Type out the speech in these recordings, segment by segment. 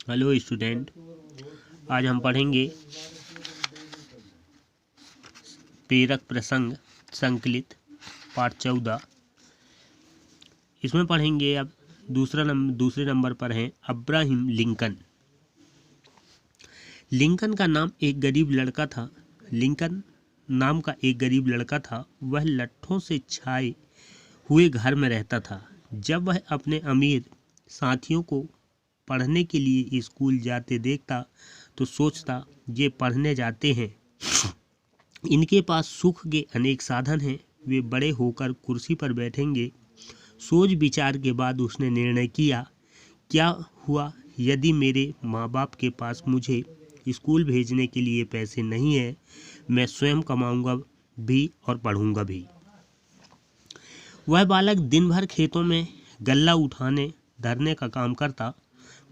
Hello student, आज हम पढ़ेंगे प्रेरक प्रसंग संकलित पाठ 14। इसमें पढ़ेंगे अब दूसरे नंबर पर हैं अब्राहम लिंकन। लिंकन का नाम एक गरीब लड़का था। लिंकन नाम का एक गरीब लड़का था। वह लट्ठों से छाए हुए घर में रहता था। जब वह अपने अमीर साथियों को पढ़ने के लिए स्कूल जाते देखता तो सोचता, ये पढ़ने जाते हैं, इनके पास सुख के अनेक साधन हैं, वे बड़े होकर कुर्सी पर बैठेंगे। सोच विचार के बाद उसने निर्णय किया, क्या हुआ यदि मेरे माँ बाप के पास मुझे स्कूल भेजने के लिए पैसे नहीं हैं, मैं स्वयं कमाऊंगा भी और पढ़ूंगा भी। वह बालक दिन भर खेतों में गल्ला उठाने धरने का काम करता।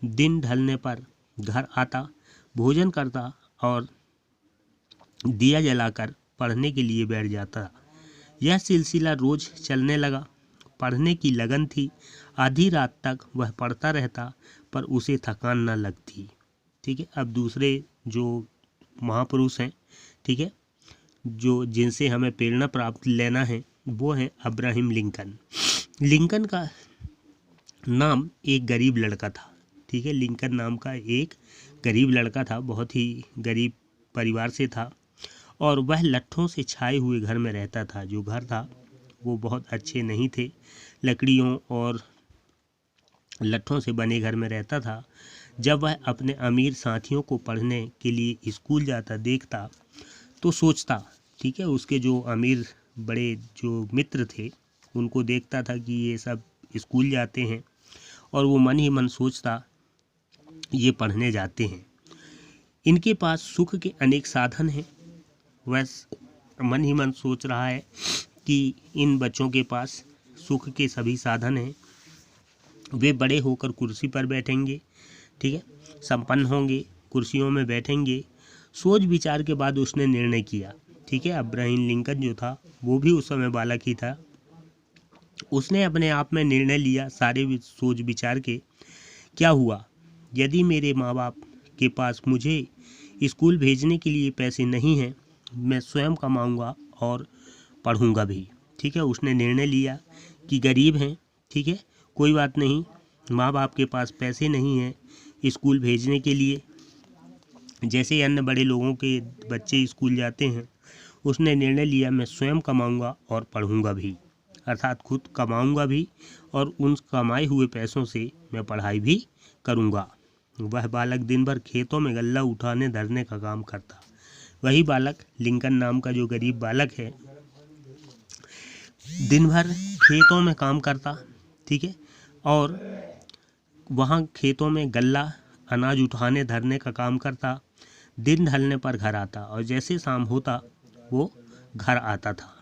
दिन ढलने पर घर आता, भोजन करता और दिया जलाकर पढ़ने के लिए बैठ जाता। यह सिलसिला रोज चलने लगा। पढ़ने की लगन थी। आधी रात तक वह पढ़ता रहता पर उसे थकान न लगती। ठीक है, अब दूसरे जो महापुरुष हैं, ठीक है, जो जिनसे हमें प्रेरणा प्राप्त लेना है, वो है अब्राहम लिंकन। लिंकन का नाम एक गरीब लड़का था। ठीक है, लिंकन नाम का एक गरीब लड़का था, बहुत ही गरीब परिवार से था और वह लट्ठों से छाए हुए घर में रहता था। जो घर था वो बहुत अच्छे नहीं थे, लकड़ियों और लट्ठों से बने घर में रहता था। जब वह अपने अमीर साथियों को पढ़ने के लिए स्कूल जाता देखता तो सोचता, ठीक है, उसके जो अमीर बड़े जो मित्र थे उनको देखता था कि ये सब स्कूल जाते हैं और वो मन ही मन सोचता, ये पढ़ने जाते हैं, इनके पास सुख के अनेक साधन हैं। वह मन ही मन सोच रहा है कि इन बच्चों के पास सुख के सभी साधन हैं, वे बड़े होकर कुर्सी पर बैठेंगे, ठीक है, संपन्न होंगे, कुर्सियों में बैठेंगे। सोच विचार के बाद उसने निर्णय किया। ठीक है, अब्राहम लिंकन जो था वो भी उस समय बालक ही था। उसने अपने आप में निर्णय लिया, सारे सोच विचार के, क्या हुआ यदि मेरे माँ बाप के पास मुझे स्कूल भेजने के लिए पैसे नहीं हैं, मैं स्वयं कमाऊंगा और पढ़ूंगा भी। ठीक है, उसने निर्णय लिया कि गरीब हैं, ठीक है, कोई बात नहीं, माँ बाप के पास पैसे नहीं हैं स्कूल भेजने के लिए, जैसे अन्य बड़े लोगों के बच्चे स्कूल जाते हैं, उसने निर्णय लिया मैं स्वयं कमाऊंगा और पढ़ूंगा भी, अर्थात खुद कमाऊंगा भी और उन कमाए हुए पैसों से मैं पढ़ाई भी करूंगा। वह बालक दिन भर खेतों में गल्ला उठाने धरने का काम करता। वही बालक लिंकन नाम का जो गरीब बालक है, दिन भर खेतों में काम करता, ठीक है, और वहाँ खेतों में गल्ला अनाज उठाने धरने का काम करता। दिन ढलने पर घर आता और जैसे शाम होता वो घर आता था,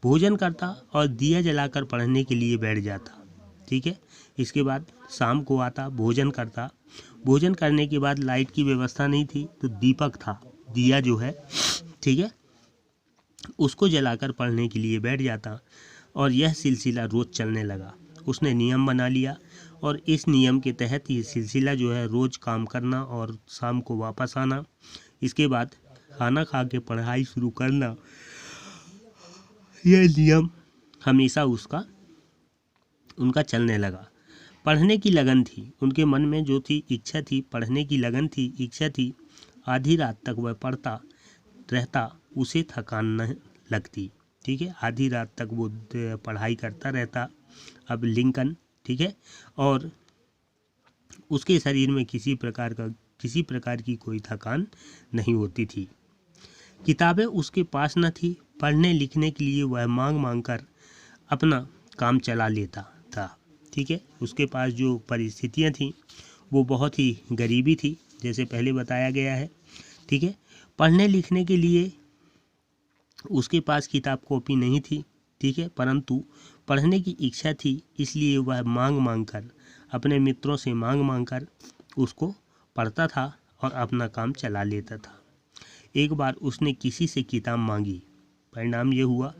भोजन करता और दिया जलाकर पढ़ने के लिए बैठ जाता। ठीक है, इसके बाद शाम को आता, भोजन करता। भोजन करने के बाद लाइट की व्यवस्था नहीं थी तो दीपक था, दिया जो है, ठीक है, उसको जलाकर पढ़ने के लिए बैठ जाता और यह सिलसिला रोज़ चलने लगा। उसने नियम बना लिया और इस नियम के तहत ये सिलसिला जो है रोज़ काम करना और शाम को वापस आना, इसके बाद खाना खा के पढ़ाई शुरू करना, यह नियम हमेशा उनका चलने लगा। पढ़ने की लगन थी उनके मन में, जो थी इच्छा थी, पढ़ने की लगन थी, इच्छा थी। आधी रात तक वह पढ़ता रहता, उसे थकान न लगती। ठीक है, आधी रात तक वो पढ़ाई करता रहता अब लिंकन, ठीक है, और उसके शरीर में किसी प्रकार की कोई थकान नहीं होती थी। किताबें उसके पास न थी, पढ़ने लिखने के लिए वह मांग मांग कर अपना काम चला लेता था। ठीक है, उसके पास जो परिस्थितियां थीं वो बहुत ही गरीबी थी, जैसे पहले बताया गया है। ठीक है, पढ़ने लिखने के लिए उसके पास किताब कॉपी नहीं थी, ठीक है, परंतु पढ़ने की इच्छा थी, इसलिए वह मांग मांग कर, अपने मित्रों से मांग मांग कर उसको पढ़ता था और अपना काम चला लेता था। एक बार उसने किसी से किताब मांगी, परिणाम ये हुआ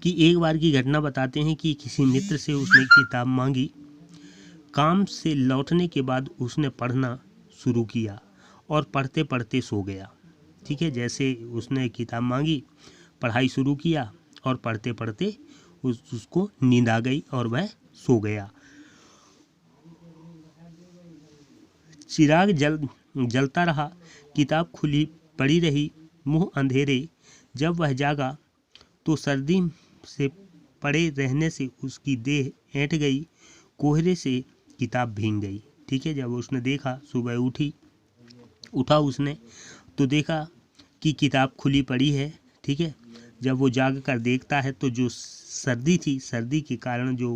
कि एक बार की घटना बताते हैं कि किसी मित्र से उसने किताब मांगी। काम से लौटने के बाद उसने पढ़ना शुरू किया और पढ़ते पढ़ते सो गया। ठीक है, जैसे उसने किताब मांगी, पढ़ाई शुरू किया और पढ़ते पढ़ते उसको नींद आ गई और वह सो गया। चिराग जलता रहा, किताब खुली पड़ी रही, मुंह अंधेरे। जब वह जागा तो सर्दी से पड़े रहने से उसकी देह ऐंठ गई, कोहरे से किताब भीग गई। ठीक है, जब उसने देखा, सुबह उठा उसने तो देखा कि किताब खुली पड़ी है। ठीक है, जब वो जाग कर देखता है तो जो सर्दी थी, सर्दी के कारण जो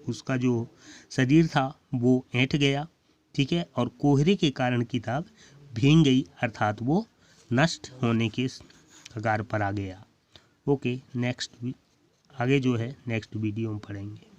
उसका जो शरीर था वो ऐंठ गया। ठीक है, और कोहरे के कारण किताब भीग गई, अर्थात वो नष्ट होने के कगार पर आ गया। ओके, नेक्स्ट आगे जो है नेक्स्ट वीडियो में पढ़ेंगे।